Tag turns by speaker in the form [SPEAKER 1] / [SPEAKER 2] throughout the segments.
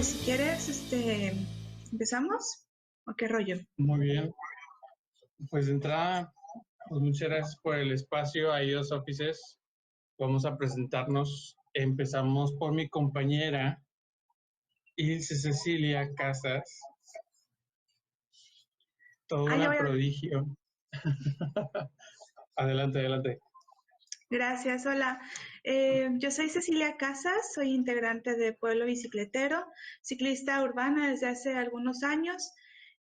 [SPEAKER 1] Pues si quieres, ¿empezamos? ¿O qué rollo?
[SPEAKER 2] Muy bien, pues de entrada, pues muchas gracias por el espacio a IOS Offices. Vamos a presentarnos. Empezamos por mi compañera Ilse Cecilia Casas, toda
[SPEAKER 1] Yo
[SPEAKER 2] una
[SPEAKER 1] voy a...
[SPEAKER 2] prodigio. Adelante, adelante.
[SPEAKER 1] Gracias, hola. Yo soy Cecilia Casas, soy integrante de Pueblo Bicicletero, ciclista urbana desde hace algunos años.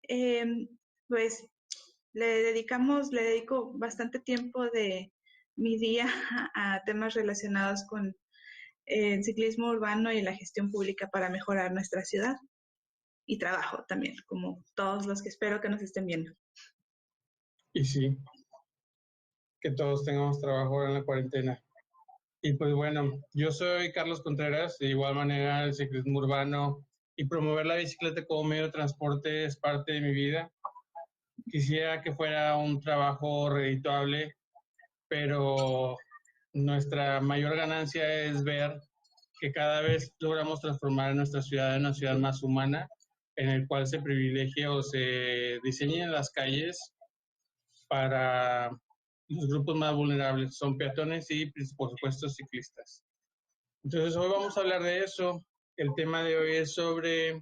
[SPEAKER 1] Eh, pues le dedico bastante tiempo de mi día a temas relacionados con el ciclismo urbano y la gestión pública para mejorar nuestra ciudad. Y trabajo también, como todos los que espero que nos estén viendo.
[SPEAKER 2] Y sí, que todos tengamos trabajo ahora en la cuarentena. Y pues bueno, yo soy Carlos Contreras, de igual manera el ciclismo urbano y promover la bicicleta como medio de transporte es parte de mi vida. Quisiera que fuera un trabajo redituable, pero nuestra mayor ganancia es ver que cada vez logramos transformar nuestra ciudad en una ciudad más humana, en el cual se privilegie o se diseñen las calles para los grupos más vulnerables, son peatones y, por supuesto, ciclistas. Entonces, hoy vamos a hablar de eso. El tema de hoy es sobre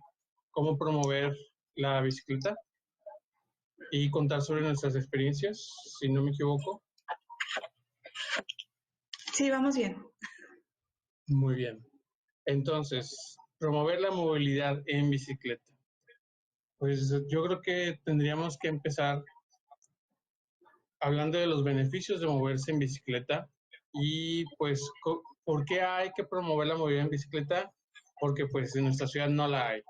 [SPEAKER 2] cómo promover la bicicleta y contar sobre nuestras experiencias, si no me equivoco.
[SPEAKER 1] Sí, vamos bien.
[SPEAKER 2] Muy bien. Entonces, promover la movilidad en bicicleta. Pues yo creo que tendríamos que empezar hablando de los beneficios de moverse en bicicleta y pues ¿por qué hay que promover la movilidad en bicicleta? Porque pues en nuestra ciudad no la hay.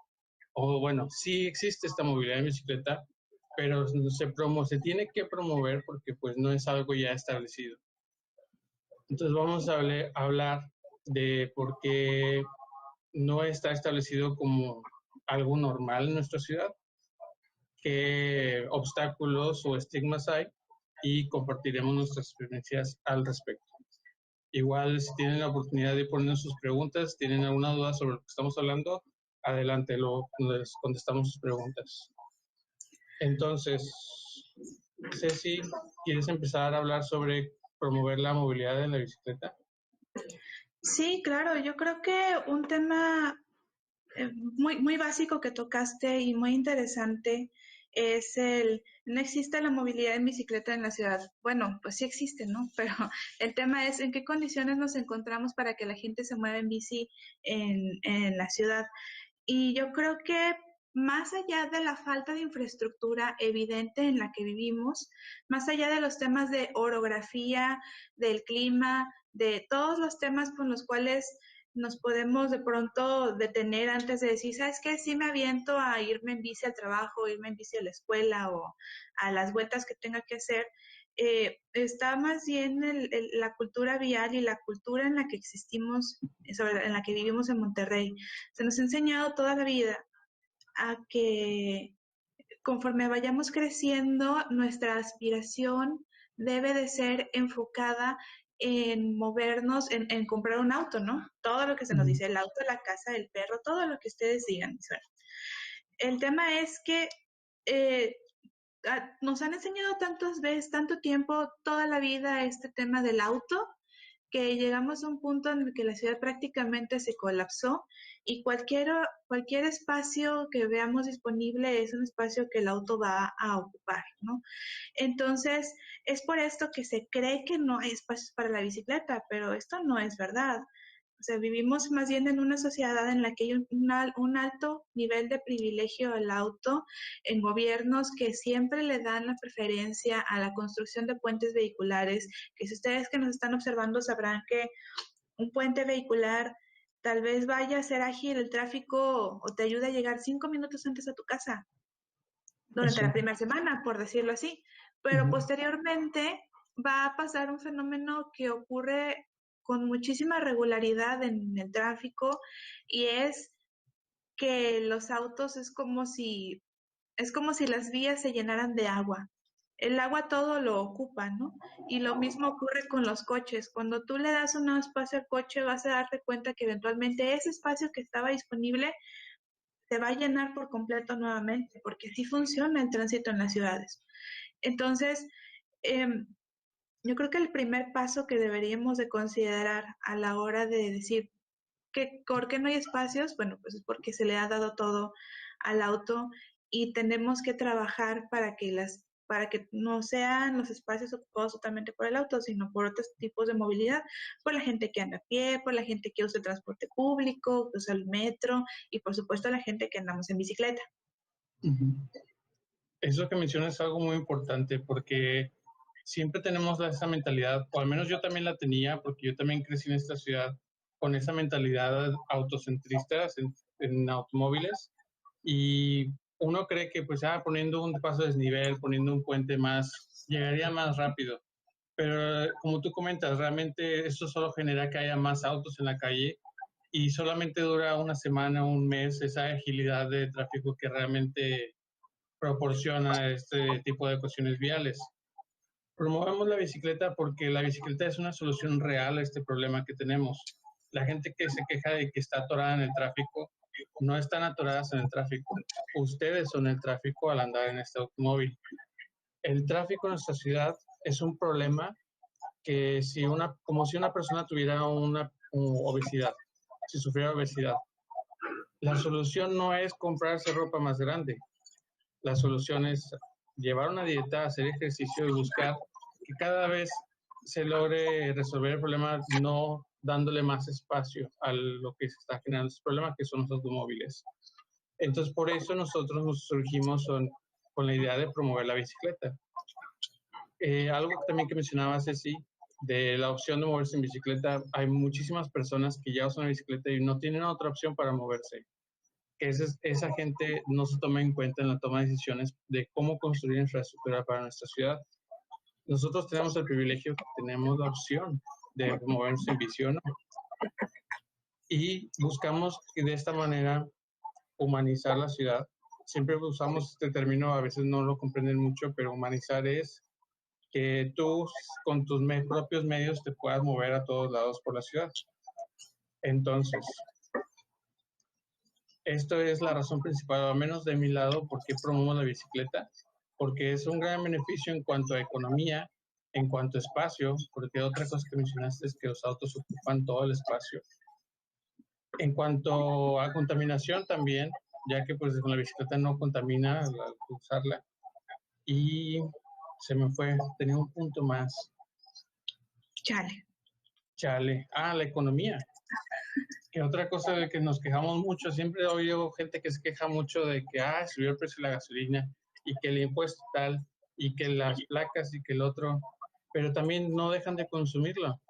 [SPEAKER 2] O bueno, sí existe esta movilidad en bicicleta, pero se tiene que promover porque pues no es algo ya establecido. Entonces vamos a hablar de por qué no está establecido como algo normal en nuestra ciudad, qué obstáculos o estigmas hay y compartiremos nuestras experiencias al respecto. Igual, si tienen la oportunidad de ponernos sus preguntas, tienen alguna duda sobre lo que estamos hablando, adelante, les contestamos sus preguntas. Entonces, Ceci, ¿quieres empezar a hablar sobre promover la movilidad en la bicicleta?
[SPEAKER 1] Sí, claro, yo creo que un tema muy básico que tocaste y muy interesante es no existe la movilidad en bicicleta en la ciudad. Bueno, pues sí existe, ¿no? Pero el tema es en qué condiciones nos encontramos para que la gente se mueva en bici en la ciudad. Y yo creo que más allá de la falta de infraestructura evidente en la que vivimos, más allá de los temas de orografía, del clima, de todos los temas con los cuales nos podemos de pronto detener antes de decir, ¿sabes qué? Sí me aviento a irme en bici al trabajo, irme en bici a la escuela o a las vueltas que tenga que hacer. Está más bien la cultura vial y la cultura en la que existimos, en la que vivimos en Monterrey. Se nos ha enseñado toda la vida a que conforme vayamos creciendo, nuestra aspiración debe de ser enfocada en movernos, en comprar un auto, ¿no? Todo lo que se nos dice, el auto, la casa, el perro, todo lo que ustedes digan. Bueno, el tema es que eh, nos han enseñado tantas veces, tanto tiempo, toda la vida este tema del auto, que llegamos a un punto en el que la ciudad prácticamente se colapsó y cualquier espacio que veamos disponible es un espacio que el auto va a ocupar, ¿no? Entonces, es por esto que se cree que no hay espacios para la bicicleta, pero esto no es verdad. O sea, vivimos más bien en una sociedad en la que hay un alto nivel de privilegio al auto, en gobiernos que siempre le dan la preferencia a la construcción de puentes vehiculares, que si ustedes que nos están observando sabrán que un puente vehicular tal vez vaya a ser ágil el tráfico o te ayude a llegar 5 minutos antes a tu casa durante la
[SPEAKER 2] Eso.
[SPEAKER 1] primera semana, por decirlo así. Pero
[SPEAKER 2] Ujú.
[SPEAKER 1] posteriormente va a pasar un fenómeno que ocurre con muchísima regularidad en el tráfico y es que los autos es como si las vías se llenaran de agua. El agua todo lo ocupa, ¿no? Y lo mismo ocurre con los coches. Cuando tú le das un espacio al coche, vas a darte cuenta que eventualmente ese espacio que estaba disponible se va a llenar por completo nuevamente, porque así funciona el tránsito en las ciudades. Entonces, em, yo creo que el primer paso que deberíamos de considerar a la hora de decir que por qué no hay espacios, bueno, pues es porque se le ha dado todo al auto y tenemos que trabajar para que no sean los espacios ocupados totalmente por el auto, sino por otros tipos de movilidad, por la gente que anda a pie, por la gente que usa el transporte público, que usa el metro y por supuesto la gente que andamos en bicicleta.
[SPEAKER 2] Ujú. Eso que mencionas es algo muy importante porque siempre tenemos esa mentalidad, o al menos yo también la tenía, porque yo también crecí en esta ciudad con esa mentalidad autocentrista en automóviles, y uno cree que pues poniendo un paso de desnivel, poniendo un puente más, llegaría más rápido. Pero como tú comentas, realmente esto solo genera que haya más autos en la calle y solamente dura una semana, un mes, esa agilidad de tráfico que realmente proporciona este tipo de cuestiones viales. Promovemos la bicicleta porque la bicicleta es una solución real a este problema que tenemos. La gente que se queja de que está atorada en el tráfico, no están atoradas en el tráfico. Ustedes son el tráfico al andar en este automóvil. El tráfico en nuestra ciudad es un problema que como si una persona tuviera una obesidad, si sufriera obesidad. La solución no es comprarse ropa más grande. La solución es llevar una dieta, hacer ejercicio y buscar que cada vez se logre resolver el problema no dándole más espacio a lo que se está generando ese problema, que son los automóviles. Entonces, por eso nosotros nos surgimos con la idea de promover la bicicleta. Algo también que mencionaba Ceci, de la opción de moverse en bicicleta, hay muchísimas personas que ya usan la bicicleta y no tienen otra opción para moverse. Que esa gente no se toma en cuenta en la toma de decisiones de cómo construir infraestructura para nuestra ciudad. Nosotros tenemos el privilegio que tenemos la opción de movernos en bici o no. Y buscamos de esta manera humanizar la ciudad. Siempre usamos este término, a veces no lo comprenden mucho, pero humanizar es que tú con tus propios medios te puedas mover a todos lados por la ciudad. Entonces, esto es la razón principal, al menos de mi lado, por qué promuevo la bicicleta, porque es un gran beneficio en cuanto a economía, en cuanto a espacio, porque otra cosa que mencionaste es que los autos ocupan todo el espacio. En cuanto a contaminación también, ya que pues con la bicicleta no contamina al usarla. Y se me fue, tenía un punto más.
[SPEAKER 1] Chale.
[SPEAKER 2] Chale. La economía. Que otra cosa de que nos quejamos mucho, siempre he oído gente que se queja mucho de que subió el precio de la gasolina y que el impuesto tal y que las placas y que el otro, pero también no dejan de consumirlo.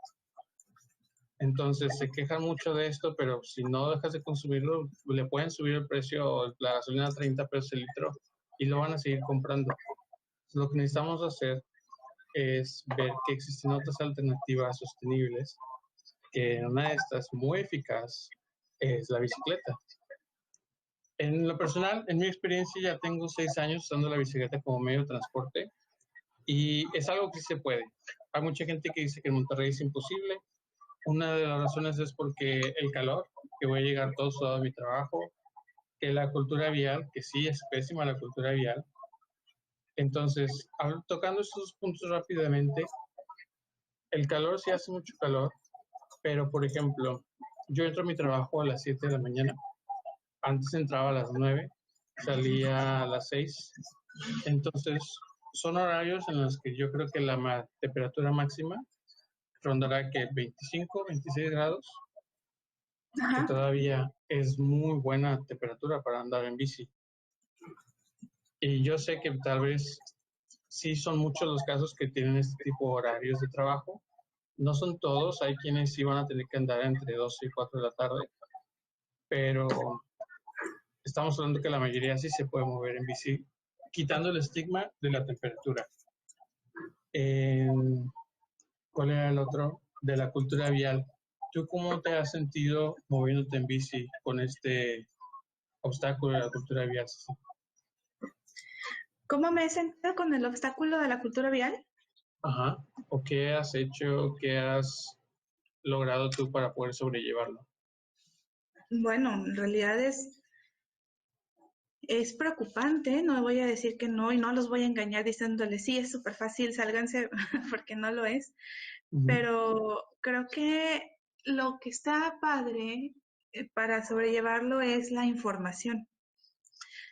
[SPEAKER 2] Entonces se quejan mucho de esto, pero si no dejas de consumirlo, le pueden subir el precio, la gasolina a 30 pesos el litro y lo van a seguir comprando. Lo que necesitamos hacer es ver que existen otras alternativas sostenibles, que una de estas muy eficaz es la bicicleta. En lo personal, en mi experiencia, ya tengo 6 años usando la bicicleta como medio de transporte y es algo que se puede. Hay mucha gente que dice que en Monterrey es imposible. Una de las razones es porque el calor, que voy a llegar todo sudado a mi trabajo, que la cultura vial, que sí es pésima la cultura vial. Entonces, tocando estos puntos rápidamente, el calor sí hace mucho calor, pero por ejemplo, yo entro a mi trabajo a las 7 de la mañana. Antes entraba a las 9, salía a las 6. Entonces, son horarios en los que yo creo que la temperatura máxima rondará que 25, 26 grados, que
[SPEAKER 1] Ajá.
[SPEAKER 2] todavía es muy buena temperatura para andar en bici. Y yo sé que tal vez sí son muchos los casos que tienen este tipo de horarios de trabajo. No son todos, hay quienes sí van a tener que andar entre 12 y 4 de la tarde, pero estamos hablando que la mayoría sí se puede mover en bici, quitando el estigma de la temperatura. ¿Cuál era el otro? De la cultura vial. ¿Tú cómo te has sentido moviéndote en bici con este obstáculo de la cultura vial?
[SPEAKER 1] ¿Cómo me he sentido con el obstáculo de la cultura vial?
[SPEAKER 2] Ajá. ¿O qué has hecho, qué has logrado tú para poder sobrellevarlo?
[SPEAKER 1] Bueno, en realidad es Es preocupante, no voy a decir que no y no los voy a engañar diciéndoles, sí, es súper fácil, sálganse, porque no lo es,
[SPEAKER 2] Ujú,
[SPEAKER 1] pero creo que lo que está padre para sobrellevarlo es la información.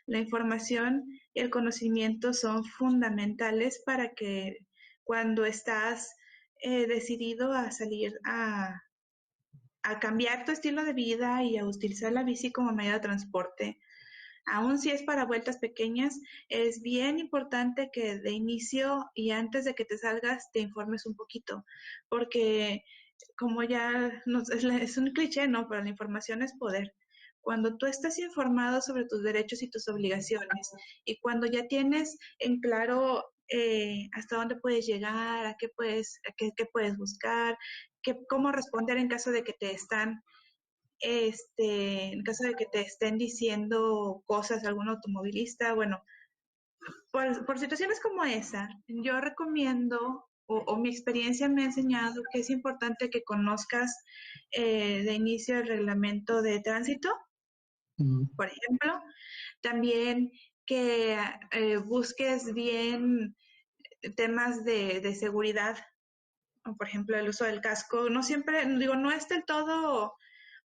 [SPEAKER 1] La información y el conocimiento son fundamentales para que cuando estás decidido a salir a cambiar tu estilo de vida y a utilizar la bici como medio de transporte, aun si es para vueltas pequeñas, es bien importante que de inicio y antes de que te salgas te informes un poquito, porque como ya es un cliché, ¿no? Pero la información es poder. Cuando tú estás informado sobre tus derechos y tus obligaciones y cuando ya tienes en claro hasta dónde puedes llegar, qué puedes buscar, cómo responder en caso de que te están en caso de que te estén diciendo cosas algún automovilista, bueno, por situaciones como esa, yo recomiendo o mi experiencia me ha enseñado que es importante que conozcas de inicio el reglamento de tránsito,
[SPEAKER 2] ujú.
[SPEAKER 1] por ejemplo, también que busques bien temas de seguridad, por ejemplo, el uso del casco. No siempre, digo, no es del todo,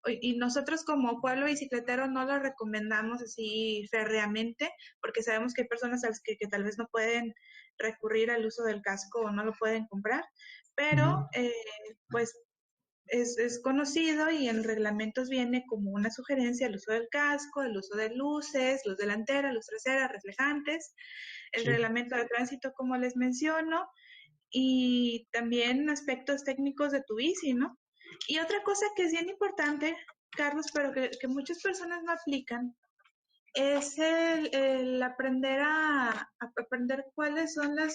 [SPEAKER 1] y nosotros como pueblo bicicletero no lo recomendamos así férreamente, porque sabemos que hay personas a las que tal vez no pueden recurrir al uso del casco o no lo pueden comprar, pero
[SPEAKER 2] Ujú.
[SPEAKER 1] pues es conocido y en reglamentos viene como una sugerencia el uso del casco, el uso de luces, luz delantera, luz trasera, reflejantes, el
[SPEAKER 2] Sí.
[SPEAKER 1] reglamento de tránsito, como les menciono, y también aspectos técnicos de tu bici, ¿no? Y otra cosa que es bien importante, Carlos, pero que muchas personas no aplican, es el aprender a aprender cuáles son la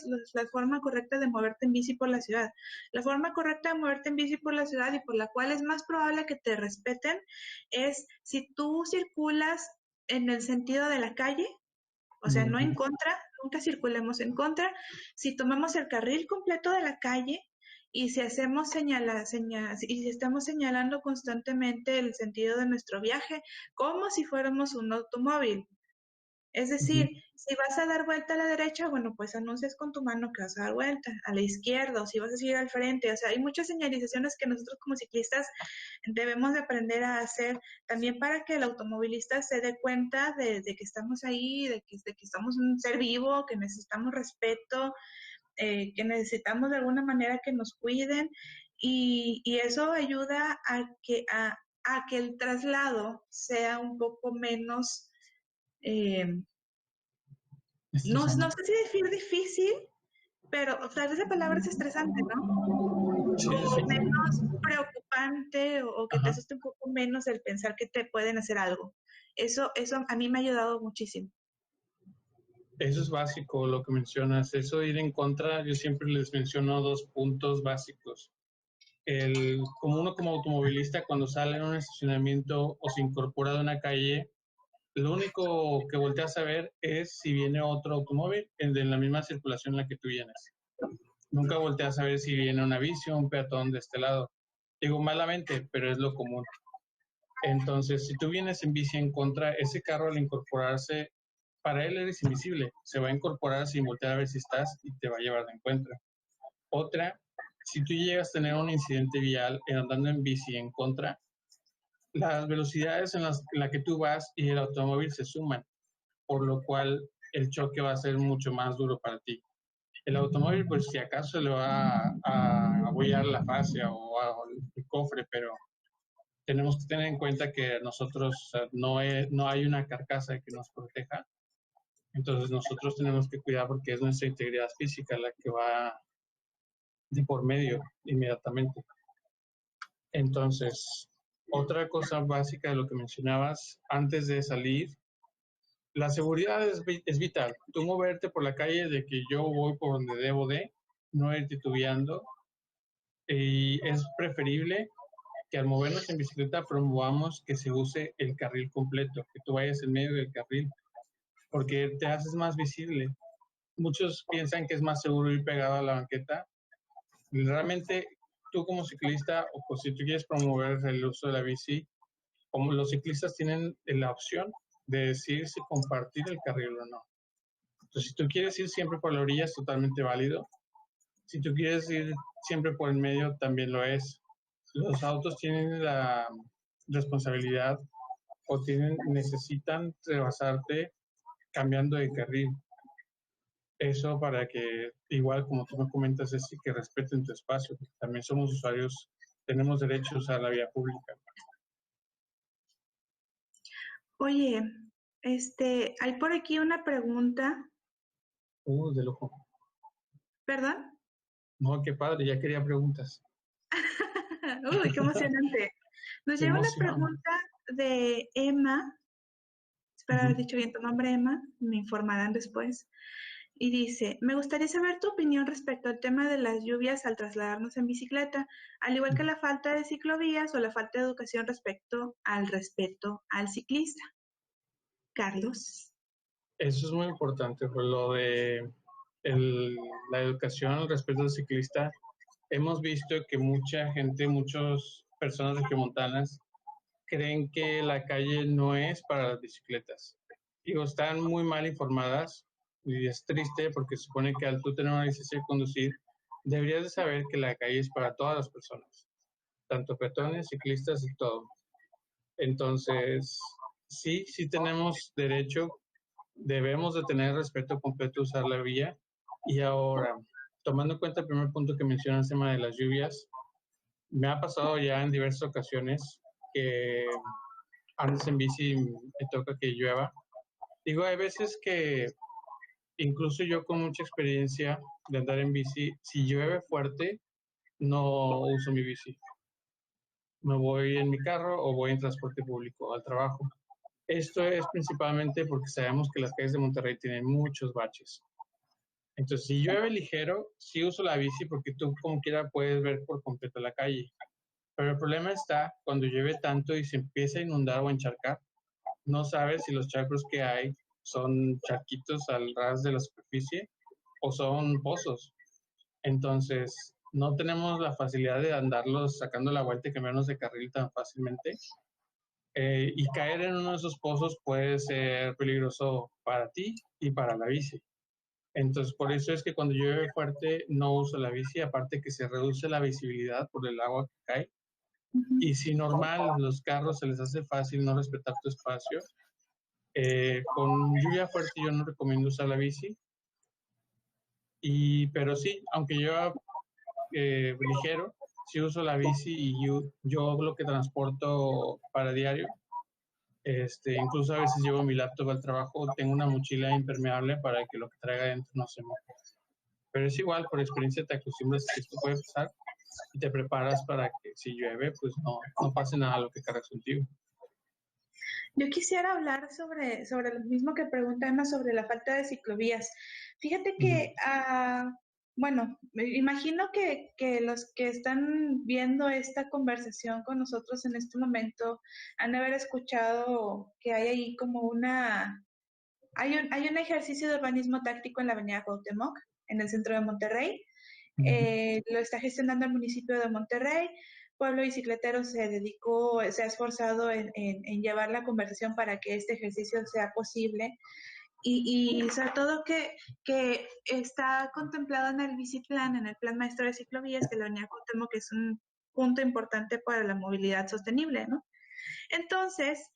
[SPEAKER 1] forma correcta de moverte en bici por la ciudad. La forma correcta de moverte en bici por la ciudad y por la cual es más probable que te respeten es si tú circulas en el sentido de la calle, o sea, no
[SPEAKER 2] Ujú.
[SPEAKER 1] en contra, nunca circulemos en contra. Si tomamos el carril completo de la calle y si hacemos y si estamos señalando constantemente el sentido de nuestro viaje, como si fuéramos un automóvil. Es
[SPEAKER 2] Ujú.
[SPEAKER 1] decir, si vas a dar vuelta a la derecha, bueno, pues anuncias con tu mano que vas a dar vuelta a la izquierda, o si vas a seguir al frente. O sea, hay muchas señalizaciones que nosotros como ciclistas debemos de aprender a hacer también para que el automovilista se dé cuenta de que estamos ahí, de que somos un ser vivo, que necesitamos respeto, que necesitamos de alguna manera que nos cuiden y eso ayuda a que el traslado sea un poco menos, eh, no
[SPEAKER 2] Estresante.
[SPEAKER 1] sé si decir difícil, pero tal vez la palabra es estresante, ¿no?
[SPEAKER 2] Sí, sí,
[SPEAKER 1] O
[SPEAKER 2] sí.
[SPEAKER 1] menos preocupante o que te
[SPEAKER 2] Ajá.
[SPEAKER 1] asuste un poco menos el pensar que te pueden hacer algo. Eso a mí me ha ayudado muchísimo.
[SPEAKER 2] Eso es básico, lo que mencionas. Eso ir en contra, yo siempre les menciono dos puntos básicos. Como uno como automovilista, cuando sale en un estacionamiento o se incorpora de una calle, lo único que volteas a ver es si viene otro automóvil en la misma circulación en la que tú vienes. Nunca volteas a ver si viene una bici o un peatón de este lado. Digo malamente, pero es lo común. Entonces, si tú vienes en bici en contra, ese carro al incorporarse, para él eres invisible. Se va a incorporar sin voltear a ver si estás y te va a llevar de encuentro. Otra, si tú llegas a tener un incidente vial andando en bici en contra, las velocidades en la que tú vas y el automóvil se suman, por lo cual el choque va a ser mucho más duro para ti. El automóvil, pues si acaso le va a abollar la fascia o el cofre, pero tenemos que tener en cuenta que nosotros no hay una carcasa que nos proteja, entonces nosotros tenemos que cuidar porque es nuestra integridad física la que va de por medio inmediatamente. Entonces, otra cosa básica de lo que mencionabas antes de salir, la seguridad es vital. Tú moverte por la calle de que yo voy por donde debo de, no ir titubeando, y es preferible que al movernos en bicicleta promovamos que se use el carril completo, que tú vayas en medio del carril, porque te haces más visible. Muchos piensan que es más seguro ir pegado a la banqueta. Realmente tú como ciclista o si tú quieres promover el uso de la bici, como los ciclistas tienen la opción de decir si compartir el carril o no. Entonces, si tú quieres ir siempre por la orilla, es totalmente válido. Si tú quieres ir siempre por el medio, también lo es. Los autos tienen la responsabilidad o necesitan rebasarte cambiando de carril. Eso para que, igual como tú me comentas, es que respeten tu espacio. También somos usuarios, tenemos derechos a la vía pública.
[SPEAKER 1] Oye, hay por aquí una pregunta.
[SPEAKER 2] De lujo.
[SPEAKER 1] ¿Perdón?
[SPEAKER 2] No, qué padre, ya quería preguntas.
[SPEAKER 1] Uy, qué emocionante. Nos
[SPEAKER 2] Qué
[SPEAKER 1] llega una
[SPEAKER 2] emoción.
[SPEAKER 1] pregunta de Emma. Espero haber
[SPEAKER 2] Ujú.
[SPEAKER 1] dicho bien tu nombre, Emma. Me informarán después. Y dice, me gustaría saber tu opinión respecto al tema de las lluvias al trasladarnos en bicicleta, al igual que la falta de ciclovías o la falta de educación respecto al respeto al ciclista. Carlos.
[SPEAKER 2] Eso es muy importante, por lo de la educación al respecto al ciclista. Hemos visto que mucha gente, muchas personas regiomontanas creen que la calle no es para las bicicletas. Digo, están muy mal informadas y es triste porque supone que al tú tener una licencia de conducir, deberías de saber que la calle es para todas las personas, tanto peatones, ciclistas y todo. Entonces, sí, sí tenemos derecho, debemos de tener respeto completo a usar la vía. Y ahora, tomando en cuenta el primer punto que mencionas, el tema de las lluvias, me ha pasado ya en diversas ocasiones que andes en bici y me toca que llueva. Digo, hay veces que incluso yo con mucha experiencia de andar en bici, si llueve fuerte, no uso mi bici. Me voy en mi carro o voy en transporte público al trabajo. Esto es principalmente porque sabemos que las calles de Monterrey tienen muchos baches. Entonces, si llueve ligero, sí uso la bici porque tú como quiera puedes ver por completo la calle. Pero el problema está cuando llueve tanto y se empieza a inundar o a encharcar, no sabes si los charcos que hay son charquitos al ras de la superficie o son pozos. Entonces, no tenemos la facilidad de andarlos sacando la vuelta y cambiarnos de carril tan fácilmente. Y caer en uno de esos pozos puede ser peligroso para ti y para la bici. Entonces, por eso es que cuando llueve fuerte no uso la bici, aparte que se reduce la visibilidad por el agua que cae.
[SPEAKER 1] Ujú.
[SPEAKER 2] Y si normal los carros se les hace fácil no respetar tu espacio, con lluvia fuerte yo no recomiendo usar la bici. Pero sí, aunque yo ligero, sí uso la bici y yo lo que transporto para diario. Incluso a veces llevo mi laptop al trabajo, tengo una mochila impermeable para que lo que traiga dentro no se moje. Pero es igual, por experiencia te acostumbras a que esto puede pasar y te preparas para que si llueve, pues no pase nada a lo que cargas contigo.
[SPEAKER 1] Yo quisiera hablar sobre lo mismo que pregunta Emma sobre la falta de ciclovías. Fíjate
[SPEAKER 2] Ujú.
[SPEAKER 1] que, bueno, me imagino que los que están viendo esta conversación con nosotros en este momento han de haber escuchado que hay ahí como hay un ejercicio de urbanismo táctico en la avenida Cuauhtémoc, en el centro de Monterrey.
[SPEAKER 2] Ujú.
[SPEAKER 1] Lo está gestionando el municipio de Monterrey. Pueblo Bicicletero se ha esforzado en llevar la conversación para que este ejercicio sea posible y sobre todo que está contemplado en el Biciplan, en el Plan Maestro de Ciclovías, que la Avenida Cuauhtémoc que es un punto importante para la movilidad sostenible, ¿no? Entonces,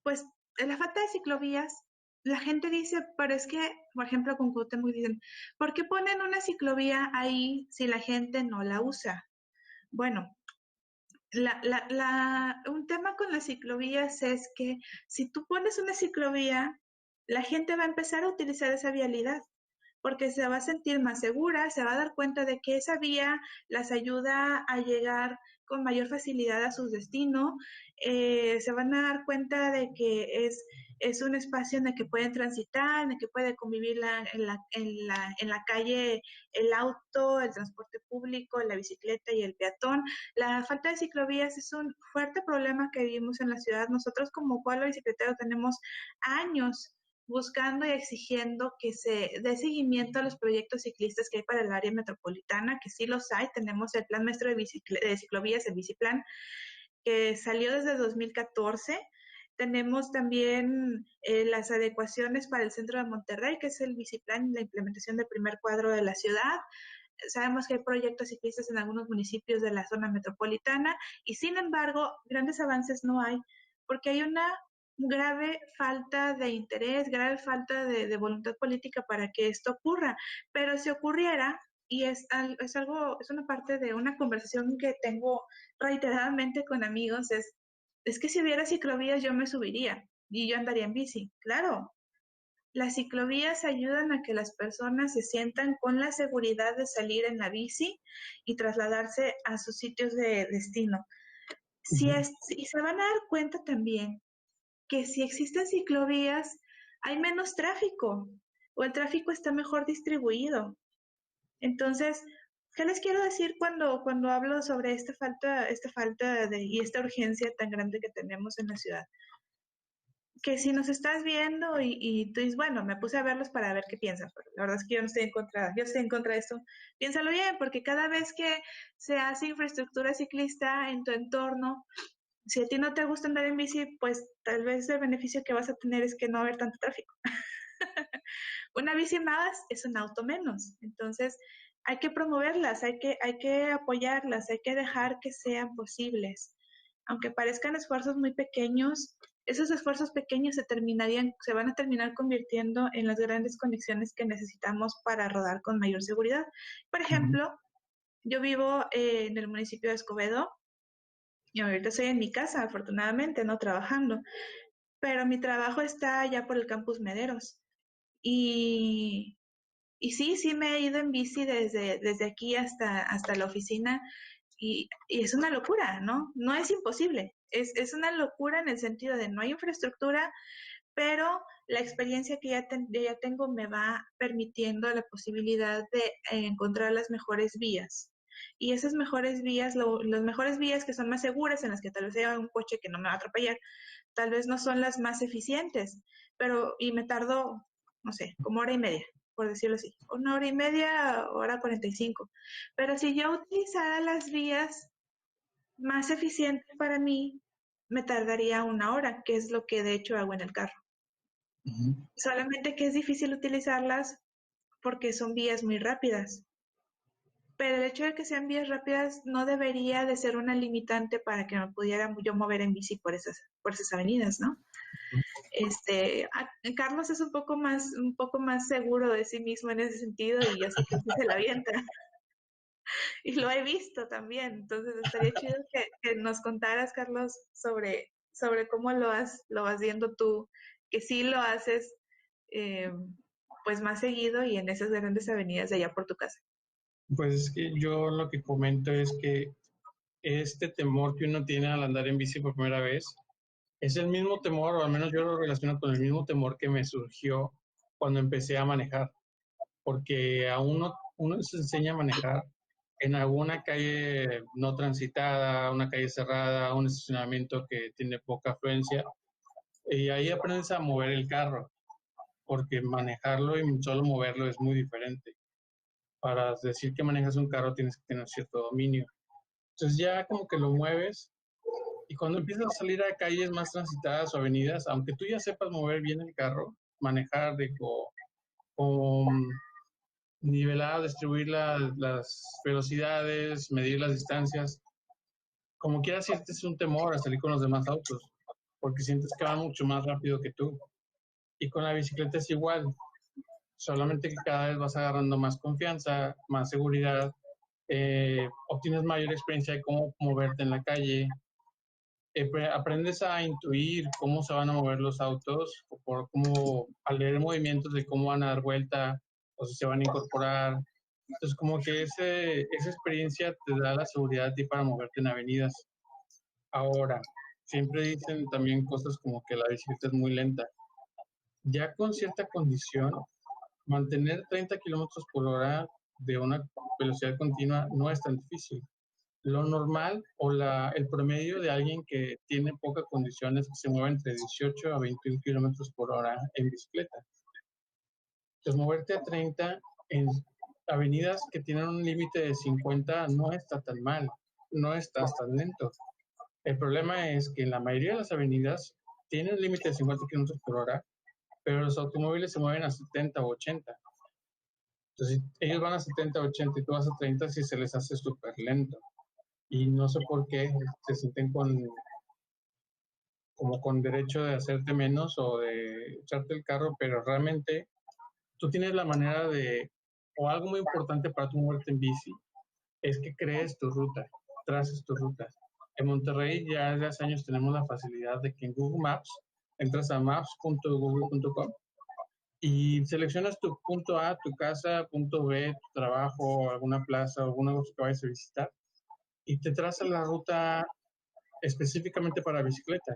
[SPEAKER 1] pues la falta de ciclovías, la gente dice, pero es que, por ejemplo, con Cuauhtémoc dicen, ¿por qué ponen una ciclovía ahí si la gente no la usa? Bueno, un tema con las ciclovías es que si tú pones una ciclovía, la gente va a empezar a utilizar esa vialidad porque se va a sentir más segura, se va a dar cuenta de que esa vía las ayuda a llegar con mayor facilidad a su destino, se van a dar cuenta de que es un espacio en el que pueden transitar, en el que puede convivir en la calle el auto, el transporte público, la bicicleta y el peatón. La falta de ciclovías es un fuerte problema que vivimos en la ciudad. Nosotros como pueblo bicicletero tenemos años buscando y exigiendo que se dé seguimiento a los proyectos ciclistas que hay para el área metropolitana, que sí los hay. Tenemos el Plan Maestro de Ciclovías, el Biciplan, que salió desde 2014. Tenemos también las adecuaciones para el centro de Monterrey, que es el biciplan y la implementación del primer cuadro de la ciudad. Sabemos que hay proyectos ciclistas en algunos municipios de la zona metropolitana y sin embargo grandes avances no hay porque hay una grave falta de interés, grave falta de voluntad política para que esto ocurra. Pero si ocurriera, y es algo, es una parte de una conversación que tengo reiteradamente con amigos, es que si hubiera ciclovías yo me subiría y yo andaría en bici. Claro, las ciclovías ayudan a que las personas se sientan con la seguridad de salir en la bici y trasladarse a sus sitios de destino. Y se van a dar cuenta también que si existen ciclovías, hay menos tráfico o el tráfico está mejor distribuido. Entonces, ¿qué les quiero decir cuando hablo sobre esta falta y esta urgencia tan grande que tenemos en la ciudad? Que si nos estás viendo y tú dices, bueno, me puse a verlos para ver qué piensan, pero la verdad es que yo estoy en contra de esto, piénsalo bien, porque cada vez que se hace infraestructura ciclista en tu entorno, si a ti no te gusta andar en bici, pues tal vez el beneficio que vas a tener es que no va a haber tanto tráfico. Una bici más es un auto menos, entonces hay que promoverlas, hay que apoyarlas, hay que dejar que sean posibles. Aunque parezcan esfuerzos muy pequeños, esos esfuerzos pequeños se van a terminar convirtiendo en las grandes conexiones que necesitamos para rodar con mayor seguridad. Por ejemplo, yo vivo en el municipio de Escobedo y ahorita estoy en mi casa, afortunadamente, no trabajando, pero mi trabajo está allá por el campus Mederos. Y, y sí, sí me he ido en bici desde aquí hasta la oficina y es una locura, ¿no? No es imposible, es una locura en el sentido de no hay infraestructura, pero la experiencia que ya tengo me va permitiendo la posibilidad de encontrar las mejores vías. Y esas mejores vías, las mejores vías que son más seguras, en las que tal vez haya un coche que no me va a atropellar, tal vez no son las más eficientes, y me tardo, no sé, como hora y media, por decirlo así, una hora y media, hora 45. Pero si yo utilizara las vías más eficientes para mí, me tardaría una hora, que es lo que de hecho hago en el carro. Solamente que es difícil utilizarlas porque son vías muy rápidas. Pero el hecho de que sean vías rápidas no debería de ser una limitante para que me pudiera yo mover en bici por esas avenidas, ¿no? Carlos es un poco más seguro de sí mismo en ese sentido y yo sé que sí se la avienta. Y lo he visto también. Entonces estaría chido que nos contaras, Carlos, sobre cómo lo vas viendo tú, que sí lo haces eh, pues más seguido y en esas grandes avenidas de allá por tu casa.
[SPEAKER 2] Pues es que yo lo que comento es que este temor que uno tiene al andar en bici por primera vez es el mismo temor, o al menos yo lo relaciono con el mismo temor que me surgió cuando empecé a manejar, porque a uno se enseña a manejar en alguna calle no transitada, una calle cerrada, un estacionamiento que tiene poca afluencia, y ahí aprendes a mover el carro, porque manejarlo y solo moverlo es muy diferente. Para decir que manejas un carro tienes que tener cierto dominio. Entonces ya como que lo mueves y cuando empiezas a salir a calles más transitadas o avenidas, aunque tú ya sepas mover bien el carro, manejar, con nivelar, distribuir las velocidades, medir las distancias, como quieras sientes un temor a salir con los demás autos, porque sientes que van mucho más rápido que tú. Y con la bicicleta es igual, solamente que cada vez vas agarrando más confianza, más seguridad, obtienes mayor experiencia de cómo moverte en la calle, aprendes a intuir cómo se van a mover los autos, o por cómo, al leer movimientos de cómo van a dar vuelta, o si se van a incorporar. Entonces, como que esa experiencia te da la seguridad a ti para moverte en avenidas. Ahora, siempre dicen también cosas como que la bicicleta es muy lenta. Ya con cierta condición, mantener 30 kilómetros por hora de una velocidad continua no es tan difícil. Lo normal o el promedio de alguien que tiene pocas condiciones que se mueve entre 18 a 21 kilómetros por hora en bicicleta. Entonces, moverte a 30 en avenidas que tienen un límite de 50 no está tan mal, no estás tan lento. El problema es que en la mayoría de las avenidas tiene un límite de 50 kilómetros por hora, pero los automóviles se mueven a 70 o 80. Entonces, ellos van a 70, 80 y tú vas a 30 si se les hace súper lento. Y no sé por qué se sienten como con derecho de hacerte menos o de echarte el carro, pero realmente tú tienes la manera de, o algo muy importante para tu moverte en bici, es que crees tu ruta, traces tu ruta. En Monterrey ya desde hace años tenemos la facilidad de que en Google Maps entras a maps.google.com y seleccionas tu punto A, tu casa, punto B, tu trabajo, alguna plaza, alguna cosa que vayas a visitar y te traza la ruta específicamente para bicicleta.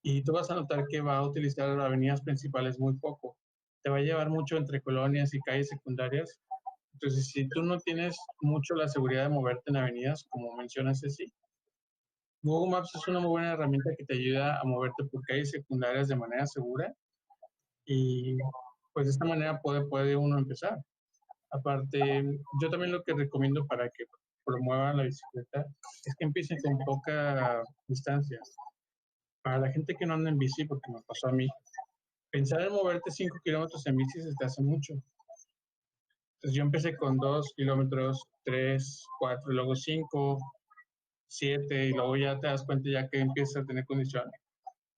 [SPEAKER 2] Y tú vas a notar que va a utilizar avenidas principales muy poco. Te va a llevar mucho entre colonias y calles secundarias. Entonces, si tú no tienes mucho la seguridad de moverte en avenidas, como mencionas, Ceci, Google Maps es una muy buena herramienta que te ayuda a moverte por calles secundarias de manera segura y pues de esta manera puede uno empezar. Aparte, yo también lo que recomiendo para que promuevan la bicicleta es que empiecen con poca distancia. Para la gente que no anda en bici, porque me pasó a mí, pensar en moverte 5 kilómetros en bici se te hace mucho. Entonces yo empecé con 2 kilómetros, 3, 4, luego 5, 7, y luego ya te das cuenta ya que empiezas a tener condición,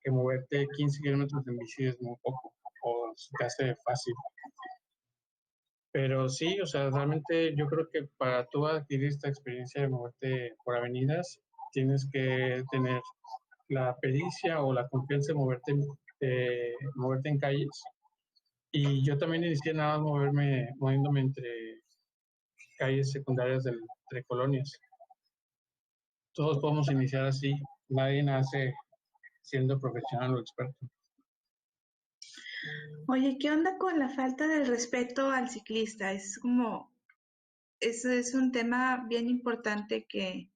[SPEAKER 2] que moverte 15 kilómetros en bici es muy poco, o se te hace fácil. Pero sí, o sea, realmente yo creo que para tú adquirir esta experiencia de moverte por avenidas, tienes que tener la pericia o la confianza de moverte en calles. Y yo también inicié nada más moviéndome entre calles secundarias entre colonias. Todos podemos iniciar así. Nadie nace siendo profesional o experto.
[SPEAKER 1] Oye, ¿qué onda con la falta del respeto al ciclista? Eso es un tema bien importante que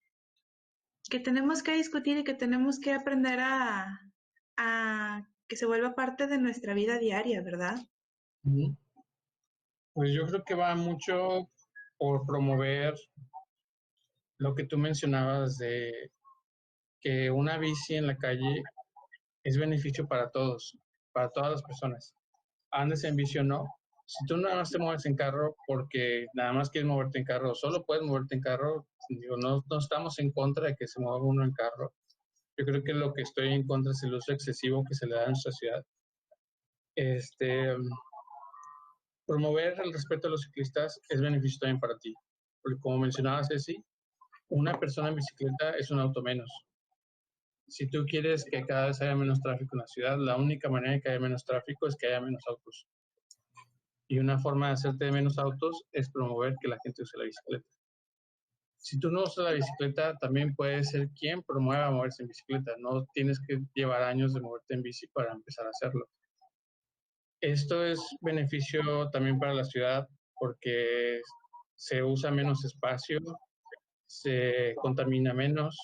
[SPEAKER 1] tenemos que discutir y que tenemos que aprender a que se vuelva parte de nuestra vida diaria, ¿verdad?
[SPEAKER 2] Ujú. Pues yo creo que va mucho por promover lo que tú mencionabas de que una bici en la calle es beneficio para todos, para todas las personas. Andes en bici o no. Si tú nada más te mueves en carro porque nada más quieres moverte en carro, solo puedes moverte en carro, digo, no estamos en contra de que se mueva uno en carro. Yo creo que lo que estoy en contra es el uso excesivo que se le da en nuestra ciudad. Este, Promover el respeto a los ciclistas es beneficio también para ti, porque como mencionaba Ceci, una persona en bicicleta es un auto menos. Si tú quieres que cada vez haya menos tráfico en la ciudad, la única manera de que haya menos tráfico es que haya menos autos. Y una forma de hacerte menos autos es promover que la gente use la bicicleta. Si tú no usas la bicicleta, también puedes ser quien promueva moverse en bicicleta. No tienes que llevar años de moverte en bici para empezar a hacerlo. Esto es beneficio también para la ciudad porque se usa menos espacio, se contamina menos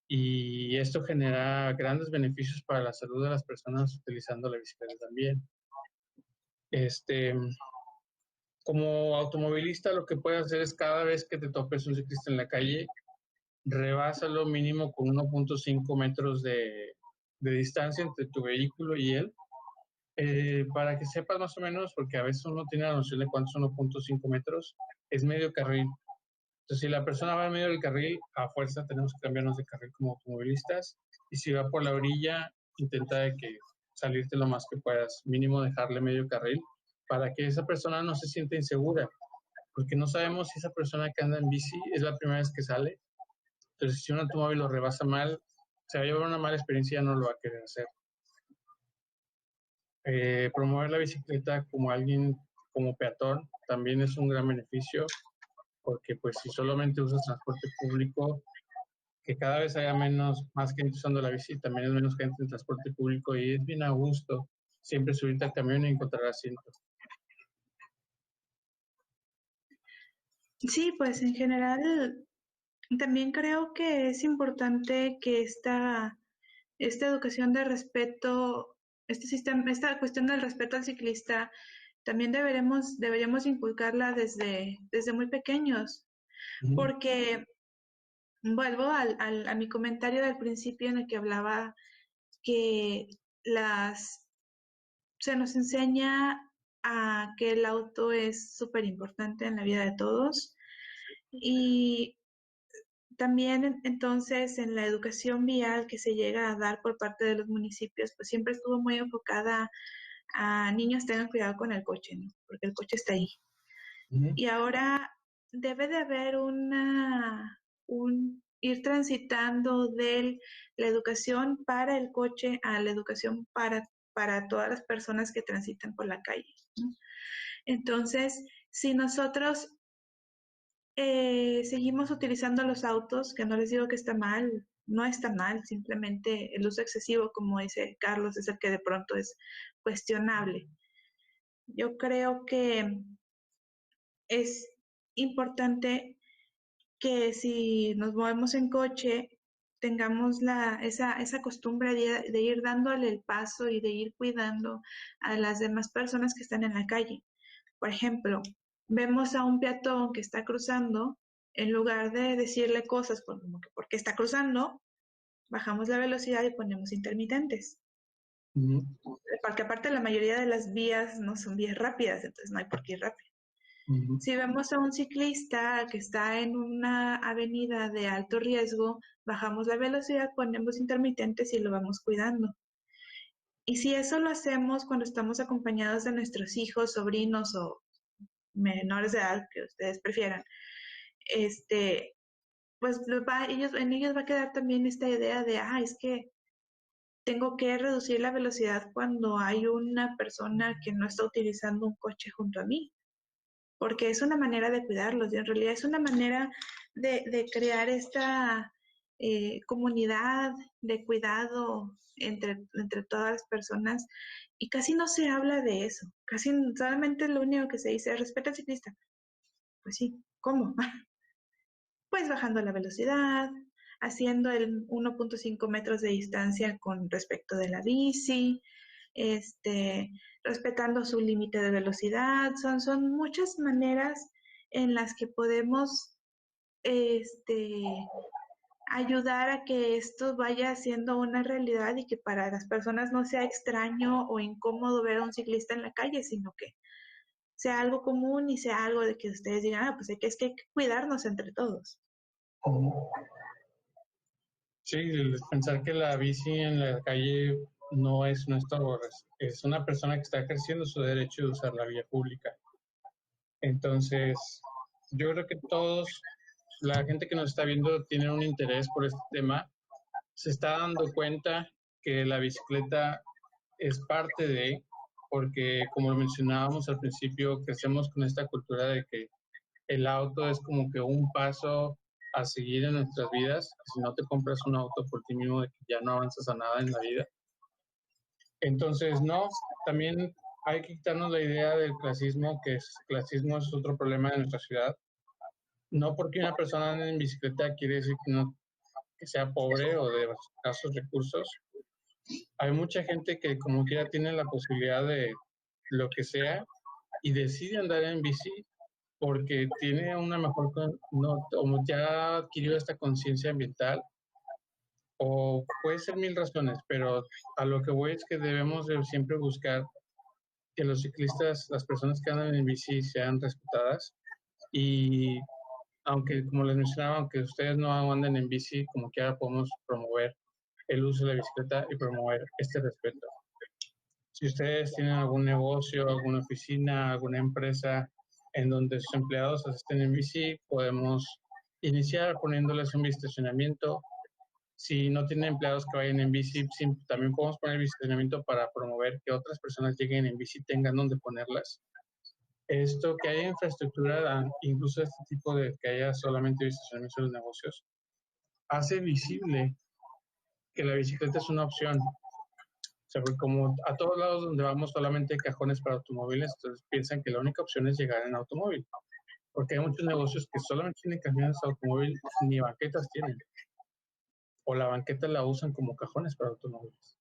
[SPEAKER 2] y esto genera grandes beneficios para la salud de las personas utilizando la bicicleta también. Este, Como automovilista, lo que puedes hacer es cada vez que te topes un ciclista en la calle, rebásalo mínimo con 1.5 metros de distancia entre tu vehículo y él, para que sepas más o menos, porque a veces uno tiene la noción de cuántos son 1.5 metros, es medio carril. Entonces, si la persona va en medio del carril, a fuerza tenemos que cambiarnos de carril como automovilistas, y si va por la orilla, intenta de que salirte lo más que puedas, mínimo dejarle medio carril, para que esa persona no se sienta insegura, porque no sabemos si esa persona que anda en bici es la primera vez que sale. Entonces, si un automóvil lo rebasa mal, se va a llevar una mala experiencia, no lo va a querer hacer. Promover la bicicleta como alguien, como peatón, también es un gran beneficio, porque pues si solamente usas transporte público, que cada vez haya más gente usando la bici, también es menos gente en transporte público y es bien a gusto siempre subirte al camión y encontrar asiento.
[SPEAKER 1] Sí, pues en general también creo que es importante que esta educación de respeto, este sistema, esta cuestión del respeto al ciclista, también deberíamos inculcarla desde muy pequeños,
[SPEAKER 2] Ujú.
[SPEAKER 1] porque vuelvo a mi comentario del principio en el que hablaba que se nos enseña a que el auto es súper importante en la vida de todos y también entonces en la educación vial que se llega a dar por parte de los municipios, pues siempre estuvo muy enfocada a niños tengan cuidado con el coche, ¿no? Porque el coche está ahí.
[SPEAKER 2] Ujú.
[SPEAKER 1] Y ahora debe de haber un ir transitando de la educación para el coche a la educación para todas las personas que transitan por la calle, ¿no? Entonces, si nosotros seguimos utilizando los autos, que no les digo que está mal, no está mal, simplemente el uso excesivo, como dice Carlos, es el que de pronto es cuestionable. Yo creo que es importante que si nos movemos en coche, tengamos esa costumbre de ir dándole el paso y de ir cuidando a las demás personas que están en la calle. Por ejemplo, vemos a un peatón que está cruzando, en lugar de decirle cosas como que por qué está cruzando, bajamos la velocidad y ponemos intermitentes.
[SPEAKER 2] Ujú.
[SPEAKER 1] Porque aparte la mayoría de las vías no son vías rápidas, entonces no hay por qué ir rápido.
[SPEAKER 2] Ujú.
[SPEAKER 1] Si vemos a un ciclista que está en una avenida de alto riesgo, bajamos la velocidad, ponemos intermitentes y lo vamos cuidando. Y si eso lo hacemos cuando estamos acompañados de nuestros hijos, sobrinos o menores de edad que ustedes prefieran, este, pues en ellos va a quedar también esta idea de, es que tengo que reducir la velocidad cuando hay una persona que no está utilizando un coche junto a mí, porque es una manera de cuidarlos y en realidad es una manera de crear esta comunidad de cuidado entre todas las personas y casi no se habla de eso, casi solamente lo único que se dice es respeta al ciclista. Pues sí, ¿cómo? Pues bajando la velocidad, haciendo el 1.5 metros de distancia con respecto de la bici, este, respetando su límite de velocidad. Son muchas maneras en las que podemos este, ayudar a que esto vaya siendo una realidad y que para las personas no sea extraño o incómodo ver a un ciclista en la calle, sino que sea algo común y sea algo de que ustedes digan, pues es que hay que cuidarnos entre todos.
[SPEAKER 2] Ujú. Sí, el pensar que la bici en la calle no es un estorbo, es una persona que está ejerciendo su derecho de usar la vía pública. Entonces, yo creo que todos, la gente que nos está viendo, tiene un interés por este tema, se está dando cuenta que la bicicleta es parte de, porque como lo mencionábamos al principio, crecemos con esta cultura de que el auto es como que un paso a seguir en nuestras vidas. Si no te compras un auto por ti mismo, de que ya no avanzas a nada en la vida. Entonces, no, también hay que quitarnos la idea del clasismo, clasismo es otro problema de nuestra ciudad. No porque una persona ande en bicicleta quiere decir que, no, que sea pobre o de escasos recursos. Hay mucha gente que como quiera tiene la posibilidad de lo que sea y decide andar en bici porque tiene una mejor, no, o ya adquirió esta conciencia ambiental, o puede ser mil razones, pero a lo que voy es que debemos de siempre buscar que los ciclistas, las personas que andan en bici sean respetadas y aunque, como les mencionaba, aunque ustedes no anden en bici, como quiera podemos promover el uso de la bicicleta y promover este respeto. Si ustedes tienen algún negocio, alguna oficina, alguna empresa en donde sus empleados asisten en bici, podemos iniciar poniéndoles un biestacionamiento. Si no tienen empleados que vayan en bici, también podemos poner biestacionamiento para promover que otras personas lleguen en bici y tengan donde ponerlas. Esto, que haya infraestructura, incluso este tipo de que haya solamente biestacionamiento en los negocios, hace visible que la bicicleta es una opción. O sea, porque como a todos lados donde vamos solamente hay cajones para automóviles, entonces piensan que la única opción es llegar en automóvil, porque hay muchos negocios que solamente tienen camiones de automóvil, ni banquetas tienen, o la banqueta la usan como cajones para automóviles.